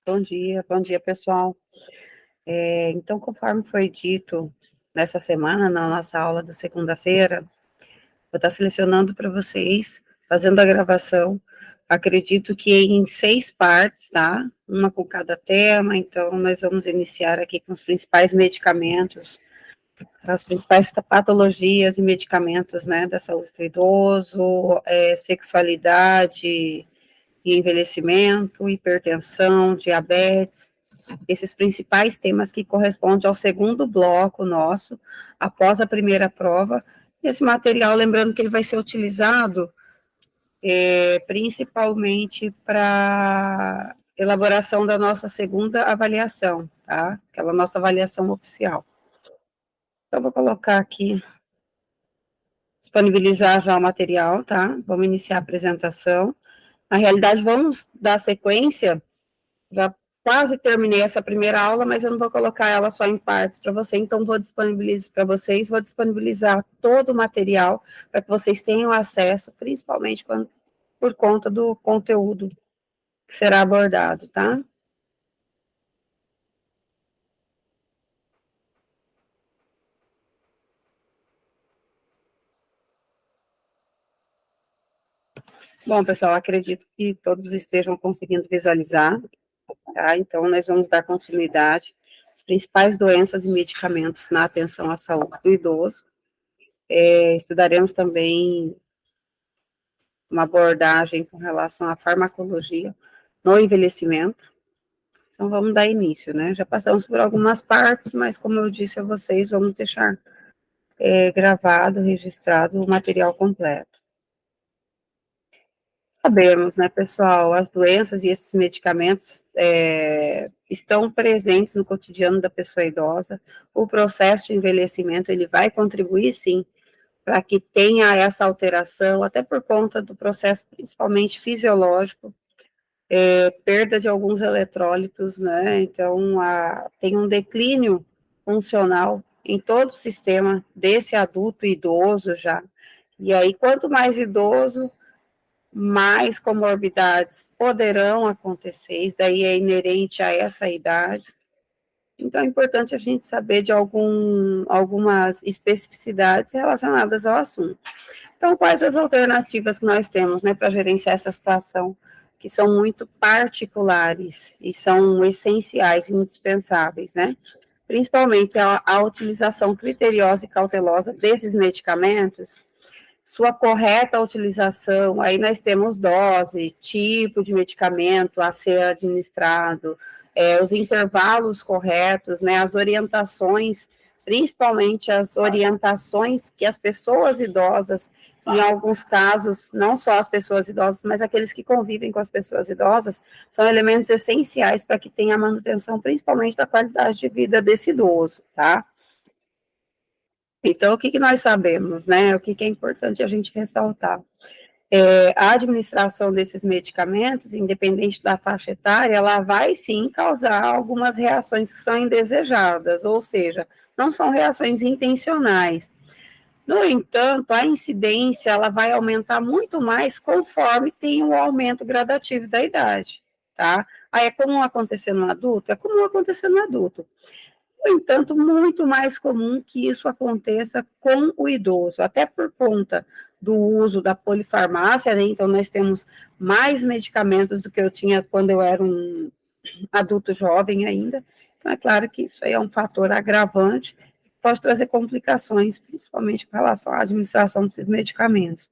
Bom dia, pessoal. Então, conforme foi dito nessa semana, na nossa aula da segunda-feira, vou estar selecionando para vocês, fazendo a gravação, acredito que em 6 partes, tá? Uma com cada tema, então nós vamos iniciar aqui com os principais medicamentos, as principais patologias e medicamentos, né, da saúde do idoso, sexualidade e envelhecimento, hipertensão, diabetes, esses principais temas que correspondem ao segundo bloco nosso, após a primeira prova. Esse material, lembrando que ele vai ser utilizado principalmente para elaboração da nossa segunda avaliação, tá? Aquela nossa avaliação oficial. Então, vou colocar aqui, disponibilizar já o material, tá? Vamos iniciar a apresentação. Na realidade, vamos dar sequência, já quase terminei essa primeira aula, mas eu não vou colocar ela só em partes para você, então vou disponibilizar para vocês, vou disponibilizar todo o material para que vocês tenham acesso, principalmente por conta do conteúdo que será abordado, tá? Bom, pessoal, acredito que todos estejam conseguindo visualizar, tá? Então, nós vamos dar continuidade às principais doenças e medicamentos na atenção à saúde do idoso. Estudaremos também uma abordagem com relação à farmacologia no envelhecimento. Então, vamos dar início, né? Já passamos por algumas partes, mas como eu disse a vocês, vamos deixar gravado, registrado o material completo. Sabemos, né, pessoal, as doenças e esses medicamentos estão presentes no cotidiano da pessoa idosa. O processo de envelhecimento, ele vai contribuir, sim, para que tenha essa alteração, até por conta do processo principalmente fisiológico, perda de alguns eletrólitos, né, então tem um declínio funcional em todo o sistema desse adulto idoso já, e aí quanto mais idoso, mais comorbidades poderão acontecer, isso daí é inerente a essa idade. Então, é importante a gente saber de algumas especificidades relacionadas ao assunto. Então, quais as alternativas que nós temos, né, para gerenciar essa situação, que são muito particulares e são essenciais e indispensáveis, né? Principalmente a utilização criteriosa e cautelosa desses medicamentos, sua correta utilização, aí nós temos dose, tipo de medicamento a ser administrado, os intervalos corretos, né, as orientações, principalmente as orientações que as pessoas idosas, em alguns casos, não só as pessoas idosas, mas aqueles que convivem com as pessoas idosas, são elementos essenciais para que tenha a manutenção, principalmente da qualidade de vida desse idoso, tá? Então, o que nós sabemos, né? O que é importante a gente ressaltar? A administração desses medicamentos, independente da faixa etária, ela vai sim causar algumas reações que são indesejadas, ou seja, não são reações intencionais. No entanto, a incidência ela vai aumentar muito mais conforme tem o aumento gradativo da idade, tá? Aí é comum acontecer no adulto? É comum acontecer no adulto. No entanto, muito mais comum que isso aconteça com o idoso, até por conta do uso da polifarmácia, né? Então nós temos mais medicamentos do que eu tinha quando eu era um adulto jovem ainda, então é claro que isso aí é um fator agravante, que pode trazer complicações, principalmente com relação à administração desses medicamentos.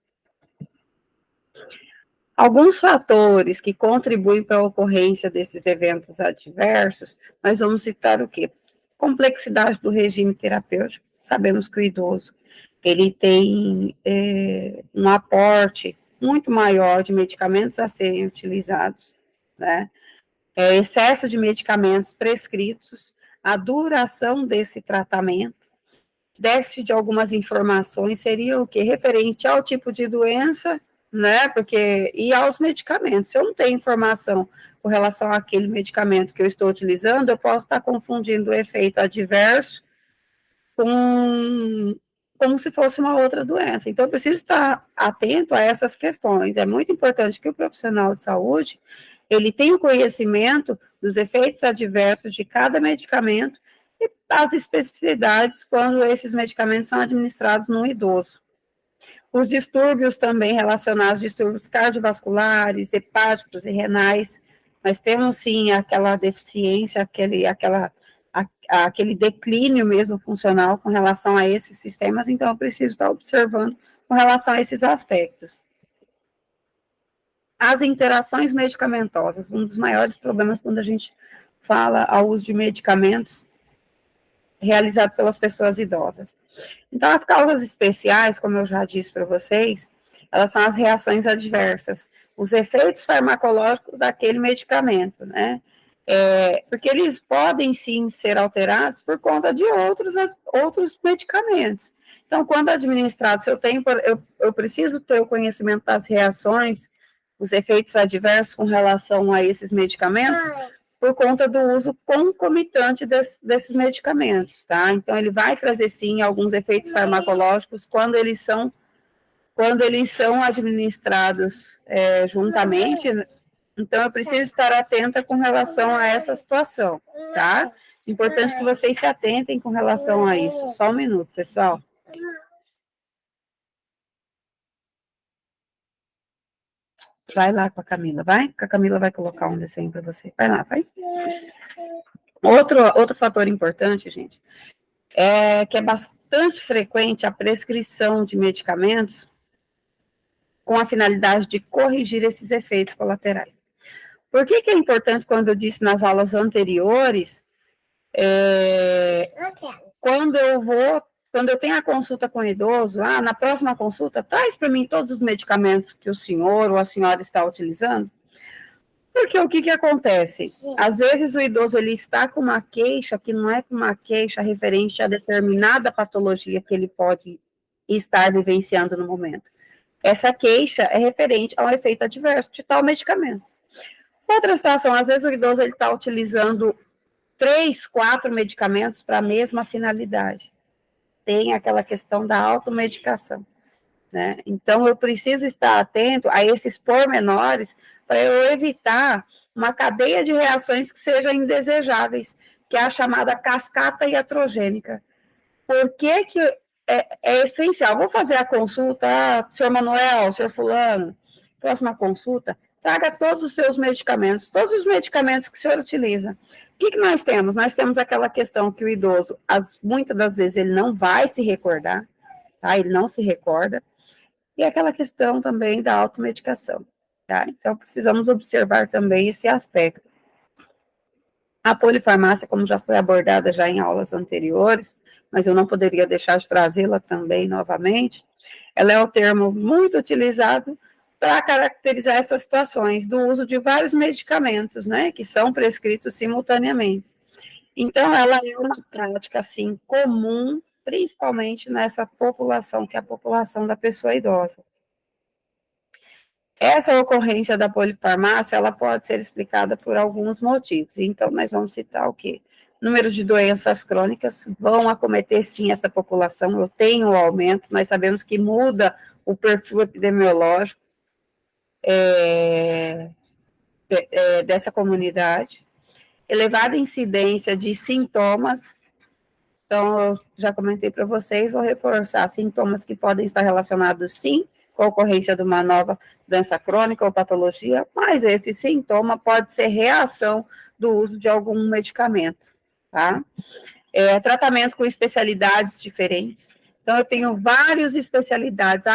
Alguns fatores que contribuem para a ocorrência desses eventos adversos, nós vamos citar o quê? Complexidade do regime terapêutico. Sabemos que o idoso, ele tem um aporte muito maior de medicamentos a serem utilizados, né? Excesso de medicamentos prescritos, a duração desse tratamento, déficit de algumas informações, seria o quê? Referente ao tipo de doença, né, e aos medicamentos. Se eu não tenho informação com relação àquele medicamento que eu estou utilizando, eu posso estar confundindo o efeito adverso como se fosse uma outra doença. Então, eu preciso estar atento a essas questões. É muito importante que o profissional de saúde, ele tenha o conhecimento dos efeitos adversos de cada medicamento e as especificidades quando esses medicamentos são administrados no idoso. Os distúrbios também relacionados, distúrbios cardiovasculares, hepáticos e renais, nós temos sim aquela deficiência, aquele declínio mesmo funcional com relação a esses sistemas, então eu preciso estar observando com relação a esses aspectos. As interações medicamentosas, um dos maiores problemas quando a gente fala ao uso de medicamentos realizado pelas pessoas idosas. Então, as causas especiais, como eu já disse para vocês, elas são as reações adversas, os efeitos farmacológicos daquele medicamento, né? Porque eles podem, sim, ser alterados por conta de outros medicamentos. Então, quando administrado, se eu preciso ter o conhecimento das reações, os efeitos adversos com relação a esses medicamentos, por conta do uso concomitante desses medicamentos, tá? Então, ele vai trazer, sim, alguns efeitos farmacológicos quando eles são administrados juntamente. Então, eu preciso estar atenta com relação a essa situação, tá? Importante que vocês se atentem com relação a isso. Só um minuto, pessoal. Vai lá com a Camila, vai? Que a Camila vai colocar um desenho para você. Vai lá, vai. Outro fator importante, gente, é que é bastante frequente a prescrição de medicamentos com a finalidade de corrigir esses efeitos colaterais. Por que é importante, quando eu disse nas aulas anteriores, quando eu tenho a consulta com o idoso, na próxima consulta, traz para mim todos os medicamentos que o senhor ou a senhora está utilizando? Porque o que acontece? Às vezes o idoso ele está com uma queixa que não é uma queixa referente a determinada patologia que ele pode estar vivenciando no momento. Essa queixa é referente ao efeito adverso de tal medicamento. Outra situação, às vezes o idoso ele está utilizando 3, 4 medicamentos para a mesma finalidade. Tem aquela questão da automedicação, né? Então, eu preciso estar atento a esses pormenores para eu evitar uma cadeia de reações que sejam indesejáveis, que é a chamada cascata iatrogênica. Por que é essencial? Vou fazer a consulta, senhor Manuel, senhor fulano, próxima consulta, traga todos os seus medicamentos, todos os medicamentos que o senhor utiliza. O que nós temos? Nós temos aquela questão que o idoso, muitas das vezes, ele não vai se recordar, tá? Ele não se recorda, e aquela questão também da automedicação, tá? Então, precisamos observar também esse aspecto. A polifarmácia, como já foi abordada já em aulas anteriores, mas eu não poderia deixar de trazê-la também novamente, ela é o termo muito utilizado para caracterizar essas situações do uso de vários medicamentos, né, que são prescritos simultaneamente. Então, ela é uma prática, assim, comum, principalmente nessa população, que é a população da pessoa idosa. Essa ocorrência da polifarmácia, ela pode ser explicada por alguns motivos. Então, nós vamos citar o quê? Número de doenças crônicas vão acometer, sim, essa população. Eu tenho um aumento, nós sabemos que muda o perfil epidemiológico dessa comunidade. Elevada incidência de sintomas. Então, eu já comentei para vocês, vou reforçar sintomas que podem estar relacionados, sim, com a ocorrência de uma nova doença crônica ou patologia, mas esse sintoma pode ser reação do uso de algum medicamento, tá? Tratamento com especialidades diferentes. Então, eu tenho várias especialidades.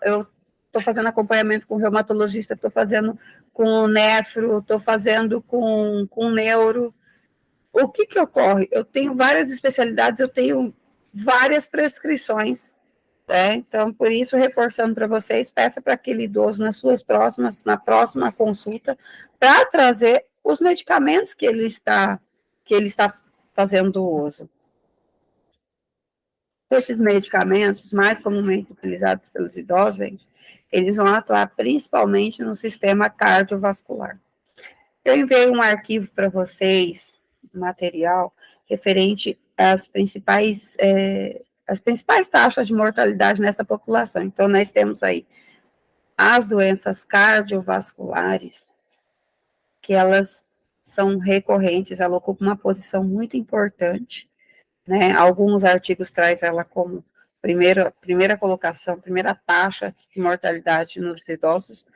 Eu estou fazendo acompanhamento com reumatologista, estou fazendo com nefro, estou fazendo com neuro. O que ocorre? Eu tenho várias especialidades, eu tenho várias prescrições, né? Então, por isso, reforçando para vocês, peça para aquele idoso na próxima consulta, para trazer os medicamentos que ele está fazendo uso. Esses medicamentos, mais comumente utilizados pelos idosos, gente, eles vão atuar principalmente no sistema cardiovascular. Eu enviei um arquivo para vocês, material, referente às principais taxas de mortalidade nessa população. Então, nós temos aí as doenças cardiovasculares, que elas são recorrentes, ela ocupa uma posição muito importante, né? Alguns artigos traz ela como primeira colocação, primeira taxa de mortalidade nos idosos,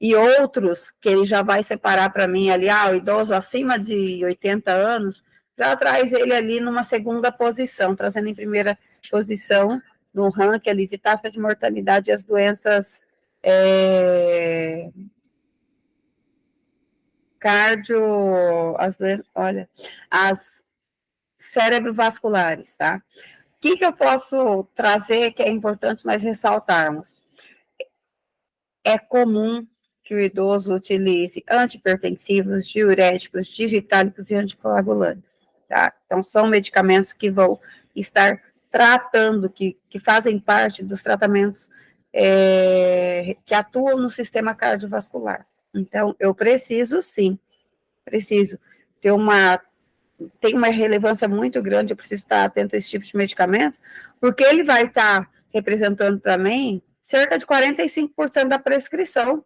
e outros que ele já vai separar para mim ali, o idoso acima de 80 anos, já traz ele ali numa segunda posição, trazendo em primeira posição no ranking ali de taxa de mortalidade e as doenças as cerebrovasculares, tá? O que eu posso trazer que é importante nós ressaltarmos? É comum que o idoso utilize antipertensivos, diuréticos, digitálicos e anticoagulantes, tá? Então, são medicamentos que vão estar tratando, que fazem parte dos tratamentos que atuam no sistema cardiovascular. Então, eu preciso, sim, tem uma relevância muito grande, eu preciso estar atento a esse tipo de medicamento, porque ele vai estar representando para mim cerca de 45% da prescrição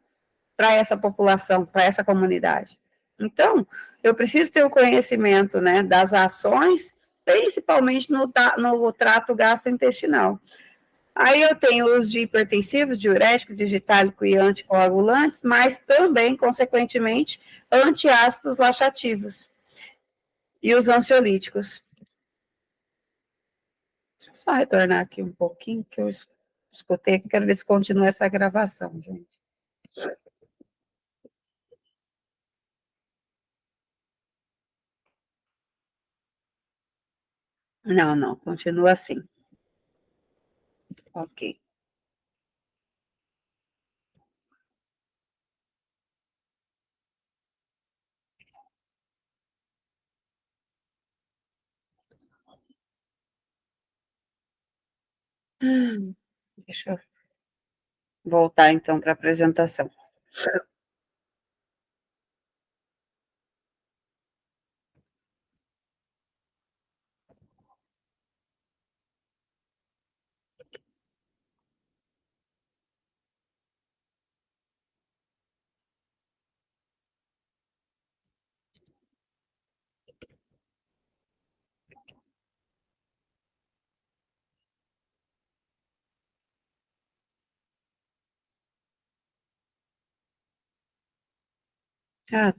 para essa população, para essa comunidade. Então, eu preciso ter o conhecimento, né, das ações, principalmente no trato gastrointestinal. Aí eu tenho os de hipertensivos, diurético, digitálico e anticoagulantes, mas também, consequentemente, antiácidos laxativos e os ansiolíticos. Deixa eu só retornar aqui um pouquinho, que eu escutei, quero ver se continua essa gravação, gente. Não, continua assim. Ok. Deixa eu voltar, então, para a apresentação.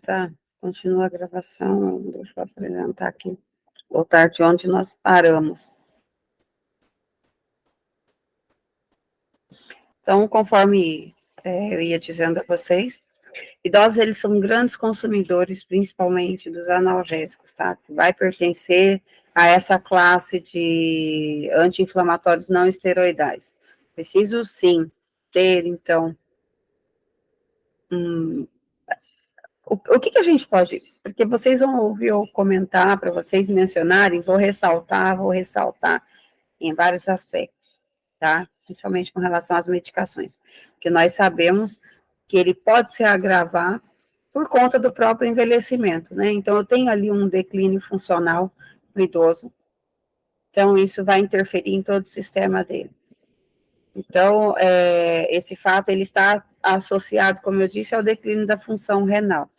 Tá. Continua a gravação. Deixa eu apresentar aqui. Voltar de onde nós paramos. Então, conforme eu ia dizendo a vocês, idosos, eles são grandes consumidores, principalmente dos analgésicos, tá? Que vai pertencer a essa classe de anti-inflamatórios não esteroidais. Preciso, sim, ter, então, o que a gente pode, porque vocês vão ouvir eu comentar, para vocês mencionarem, vou ressaltar em vários aspectos, tá? Principalmente com relação às medicações, porque nós sabemos que ele pode se agravar por conta do próprio envelhecimento, né? Então, eu tenho ali um declínio funcional no idoso, então isso vai interferir em todo o sistema dele. Então, esse fato, ele está associado, como eu disse, ao declínio da função renal.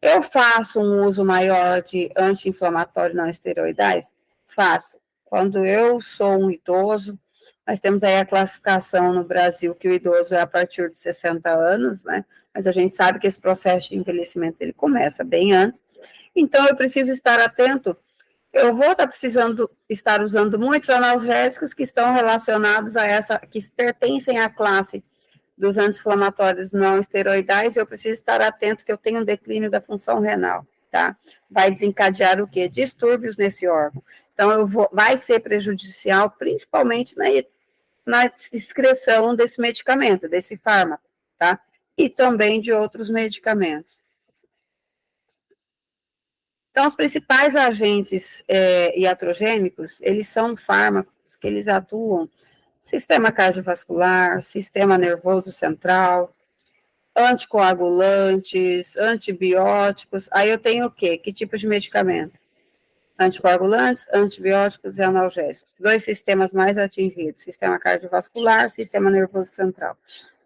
Eu faço um uso maior de anti-inflamatório não esteroidais? Faço. Quando eu sou um idoso, nós temos aí a classificação no Brasil que o idoso é a partir de 60 anos, né? Mas a gente sabe que esse processo de envelhecimento ele começa bem antes. Então, eu preciso estar atento. Eu vou estar precisando estar usando muitos analgésicos que estão relacionados a que pertencem à classe dos anti-inflamatórios não esteroidais, eu preciso estar atento que eu tenho um declínio da função renal, tá? Vai desencadear o quê? Distúrbios nesse órgão. Então, vai ser prejudicial, principalmente na excreção desse medicamento, desse fármaco, tá? E também de outros medicamentos. Então, os principais agentes iatrogênicos, eles são fármacos que eles atuam sistema cardiovascular, sistema nervoso central, anticoagulantes, antibióticos. Aí eu tenho o quê? Que tipo de medicamento? Anticoagulantes, antibióticos e analgésicos. Dois sistemas mais atingidos, sistema cardiovascular, sistema nervoso central.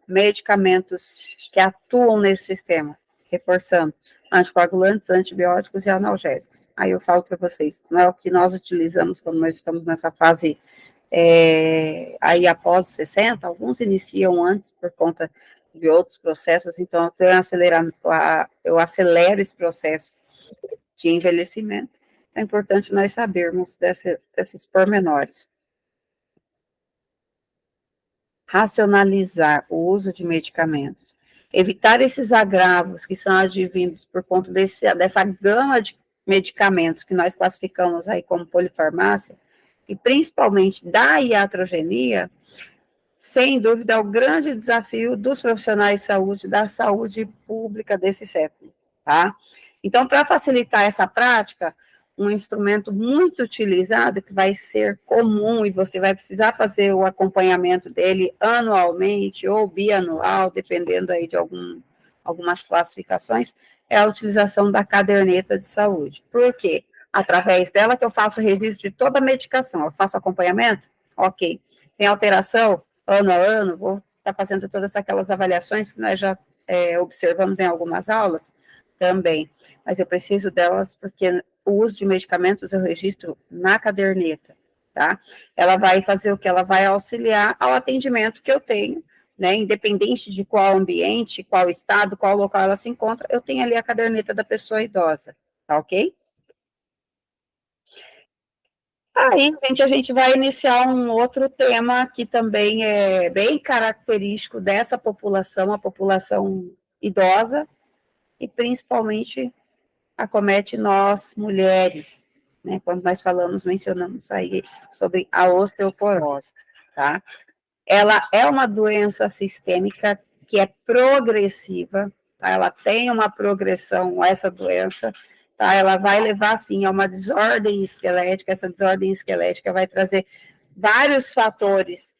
Medicamentos que atuam nesse sistema, reforçando, anticoagulantes, antibióticos e analgésicos. Aí eu falo para vocês, não é o que nós utilizamos quando nós estamos nessa fase aí após os 60, alguns iniciam antes por conta de outros processos, então eu acelero esse processo de envelhecimento. É importante nós sabermos desses pormenores. Racionalizar o uso de medicamentos, evitar esses agravos que são advindos por conta dessa gama de medicamentos que nós classificamos aí como polifarmácia, e principalmente da iatrogenia, sem dúvida é o grande desafio dos profissionais de saúde, da saúde pública desse século, tá? Então, para facilitar essa prática, um instrumento muito utilizado, que vai ser comum e você vai precisar fazer o acompanhamento dele anualmente ou bianual, dependendo aí de algumas classificações, é a utilização da caderneta de saúde. Por quê? Através dela que eu faço o registro de toda a medicação, eu faço acompanhamento? Ok. Tem alteração? Ano a ano, vou estar fazendo todas aquelas avaliações que nós já observamos em algumas aulas? Também. Mas eu preciso delas porque o uso de medicamentos eu registro na caderneta, tá? Ela vai fazer o que? Ela vai auxiliar ao atendimento que eu tenho, né? Independente de qual ambiente, qual estado, qual local ela se encontra, eu tenho ali a caderneta da pessoa idosa, tá ok? Aí, gente, a gente vai iniciar um outro tema que também é bem característico dessa população, a população idosa, e principalmente acomete nós, mulheres, né, quando nós mencionamos aí sobre a osteoporose, tá? Ela é uma doença sistêmica que é progressiva, tá? Ela tem uma progressão, essa doença, tá? Ela vai levar, sim, a uma desordem esquelética, essa desordem esquelética vai trazer vários fatores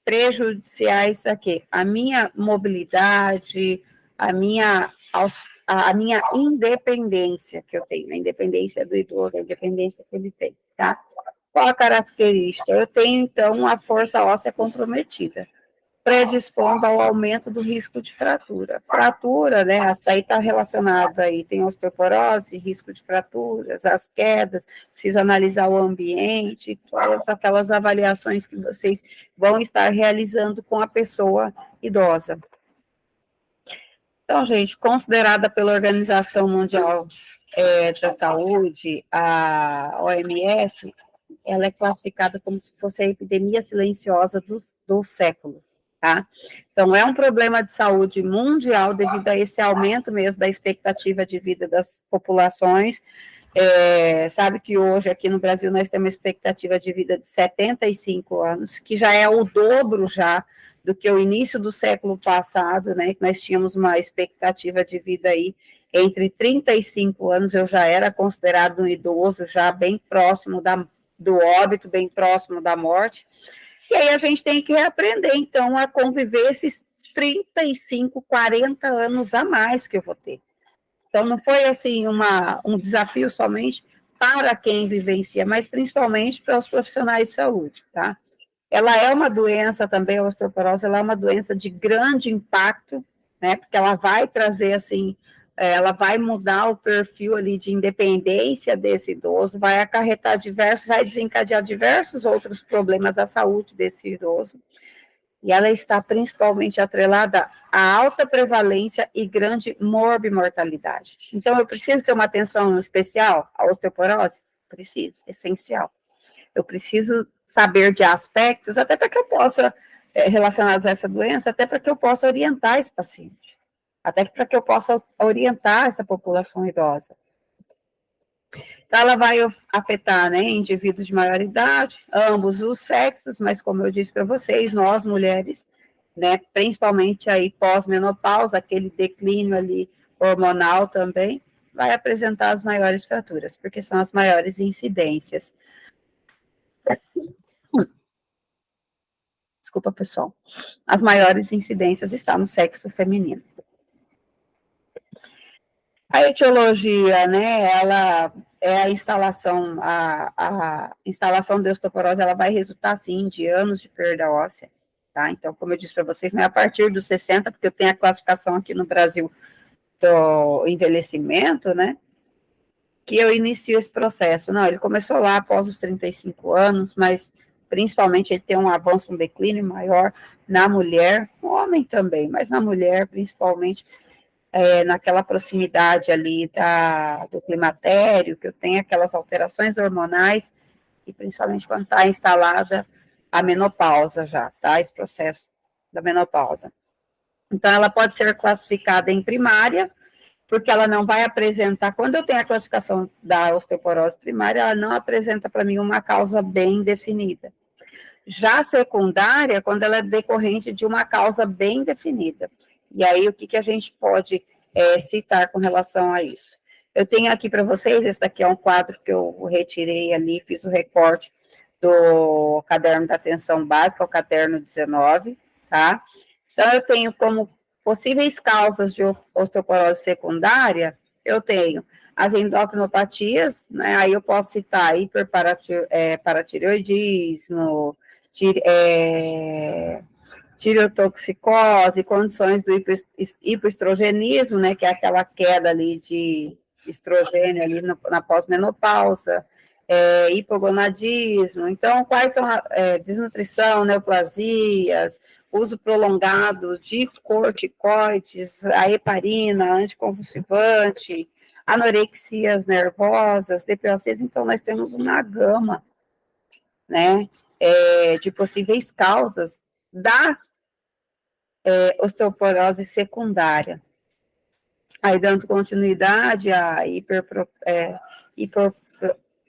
prejudiciais aqui, a minha mobilidade, a minha independência que eu tenho, a independência do idoso, a independência que ele tem, tá? Qual a característica? Eu tenho, então, a força óssea comprometida, predispondo ao aumento do risco de fratura. Fratura, né, daí está relacionado aí, tem osteoporose, risco de fraturas, as quedas, preciso analisar o ambiente, todas aquelas avaliações que vocês vão estar realizando com a pessoa idosa. Então, gente, considerada pela Organização Mundial da Saúde, a OMS, ela é classificada como se fosse a epidemia silenciosa do século, tá? Então, é um problema de saúde mundial devido a esse aumento mesmo da expectativa de vida das populações. Sabe que hoje aqui no Brasil nós temos uma expectativa de vida de 75 anos, que já é o dobro já do que o início do século passado, né, que nós tínhamos uma expectativa de vida aí entre 35 anos, eu já era considerado um idoso, já bem próximo do óbito, bem próximo da morte, e aí a gente tem que reaprender, então, a conviver esses 35, 40 anos a mais que eu vou ter. Então, não foi, assim, um desafio somente para quem vivencia, mas principalmente para os profissionais de saúde, tá? Ela é uma doença também, a osteoporose, ela é uma doença de grande impacto, né, porque ela vai trazer, assim, ela vai mudar o perfil ali de independência desse idoso, vai acarretar vai desencadear diversos outros problemas à saúde desse idoso, e ela está principalmente atrelada à alta prevalência e grande morbimortalidade. Então, eu preciso ter uma atenção especial à osteoporose? Preciso, essencial. Eu preciso saber de aspectos, até para que eu possa, relacionados a essa doença, até para que eu possa orientar esse paciente, até para que eu possa orientar essa população idosa. Então, ela vai afetar, né, indivíduos de maior idade, ambos os sexos, mas como eu disse para vocês, nós mulheres, né, principalmente aí pós-menopausa, aquele declínio ali hormonal também, vai apresentar as maiores fraturas, porque são as maiores incidências. Desculpa, pessoal. As maiores incidências estão no sexo feminino. A etiologia, né, ela é a instalação de osteoporose, ela vai resultar, sim, de anos de perda óssea, tá? Então, como eu disse para vocês, não é a partir dos 60, porque eu tenho a classificação aqui no Brasil do envelhecimento, né, que eu inicio esse processo. Não, ele começou lá após os 35 anos, mas principalmente ele tem um avanço, um declínio maior na mulher, no homem também, mas na mulher, principalmente, naquela proximidade ali do climatério, que eu tenho aquelas alterações hormonais, e principalmente quando está instalada a menopausa já, tá? Esse processo da menopausa. Então, ela pode ser classificada em primária, porque ela não vai apresentar, quando eu tenho a classificação da osteoporose primária, ela não apresenta para mim uma causa bem definida. Já a secundária, quando ela é decorrente de uma causa bem definida. E aí, o que a gente pode citar com relação a isso? Eu tenho aqui para vocês, esse daqui é um quadro que eu retirei ali, fiz o recorte do caderno da atenção básica, o caderno 19, tá? Então, eu tenho como possíveis causas de osteoporose secundária, eu tenho as endocrinopatias, né? Aí eu posso citar hiperparatireoidismo, tireotoxicose, condições do hipoestrogenismo, né, que é aquela queda ali de estrogênio ali na pós-menopausa, hipogonadismo. Então, quais são desnutrição, neoplasias, uso prolongado de corticoides, a heparina, anticonvulsivante, anorexias nervosas, DPOCs. Então, nós temos uma gama, né, de possíveis causas da osteoporose secundária. Aí, dando continuidade à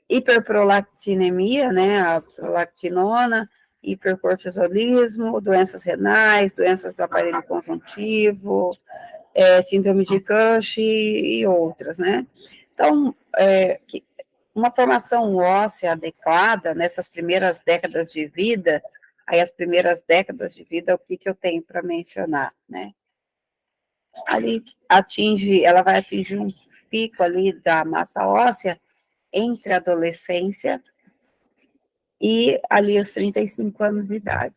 hiperprolactinemia, né, a prolactinona, hipercortisolismo, doenças renais, doenças do aparelho conjuntivo, síndrome de Cush e outras, né. Então, uma formação óssea adequada nessas primeiras décadas de vida, aí as primeiras décadas de vida, o que eu tenho para mencionar, né? Ali ela vai atingir um pico ali da massa óssea entre a adolescência e ali os 35 anos de idade.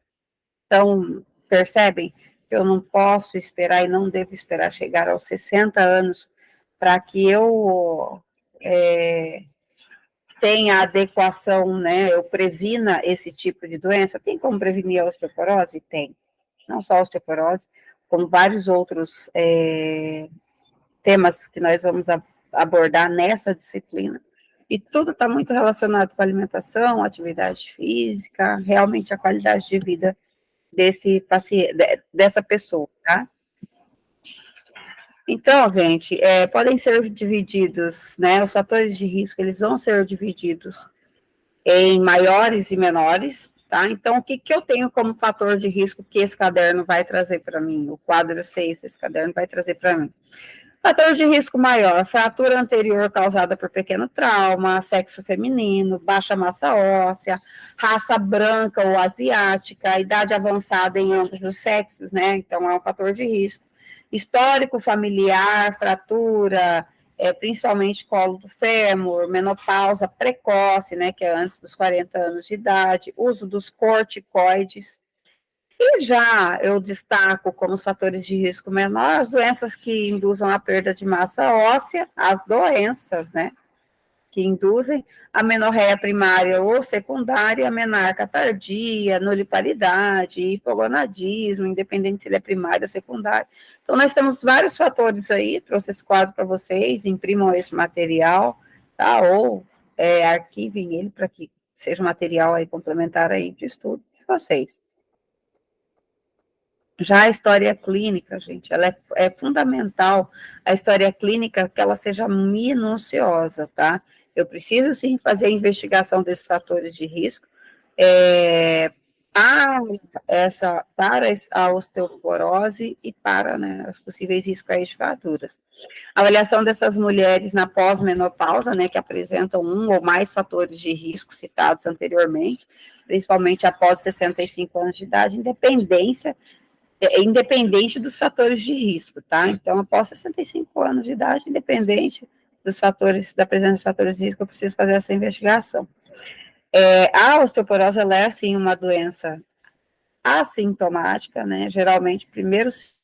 Então, percebem que eu não posso esperar e não devo esperar chegar aos 60 anos para que eu tenha adequação, né, eu previna esse tipo de doença. Tem como prevenir a osteoporose? Tem. Não só a osteoporose, como vários outros temas que nós vamos abordar nessa disciplina. E tudo está muito relacionado com a alimentação, atividade física, realmente a qualidade de vida desse paciente, dessa pessoa, tá? Então, gente, podem ser divididos, né, os fatores de risco, eles vão ser divididos em maiores e menores, tá? Então, o que eu tenho como fator de risco que esse caderno vai trazer para mim? O quadro 6 desse caderno vai trazer para mim. Fator de risco maior, fratura anterior causada por pequeno trauma, sexo feminino, baixa massa óssea, raça branca ou asiática, idade avançada em ambos os sexos, né? Então, é um fator de risco. Histórico familiar, fratura, principalmente colo do fêmur, menopausa precoce, né, que é antes dos 40 anos de idade, uso dos corticoides. E já eu destaco como os fatores de risco menor as doenças que induzam a perda de massa óssea, as doenças, né, que induzem a menorreia primária ou secundária, a menarca tardia, nulliparidade, hipogonadismo, independente se ele é primário ou secundário. Então, nós temos vários fatores aí, trouxe esse quadro para vocês, imprimam esse material, tá? Ou arquivem ele para que seja um material aí complementar aí de estudo de vocês. Já a história clínica, gente, ela é fundamental, a história clínica, que ela seja minuciosa, tá? Eu preciso, sim, fazer a investigação desses fatores de risco, para a osteoporose e para, né, os possíveis riscos aí de fraturas. A avaliação dessas mulheres na pós-menopausa, né, que apresentam um ou mais fatores de risco citados anteriormente, principalmente após 65 anos de idade, independente dos fatores de risco, tá? Então, após 65 anos de idade, independente da presença de fatores de risco, eu preciso fazer essa investigação. A osteoporose, ela é, assim, uma doença assintomática, né? Geralmente, primeiros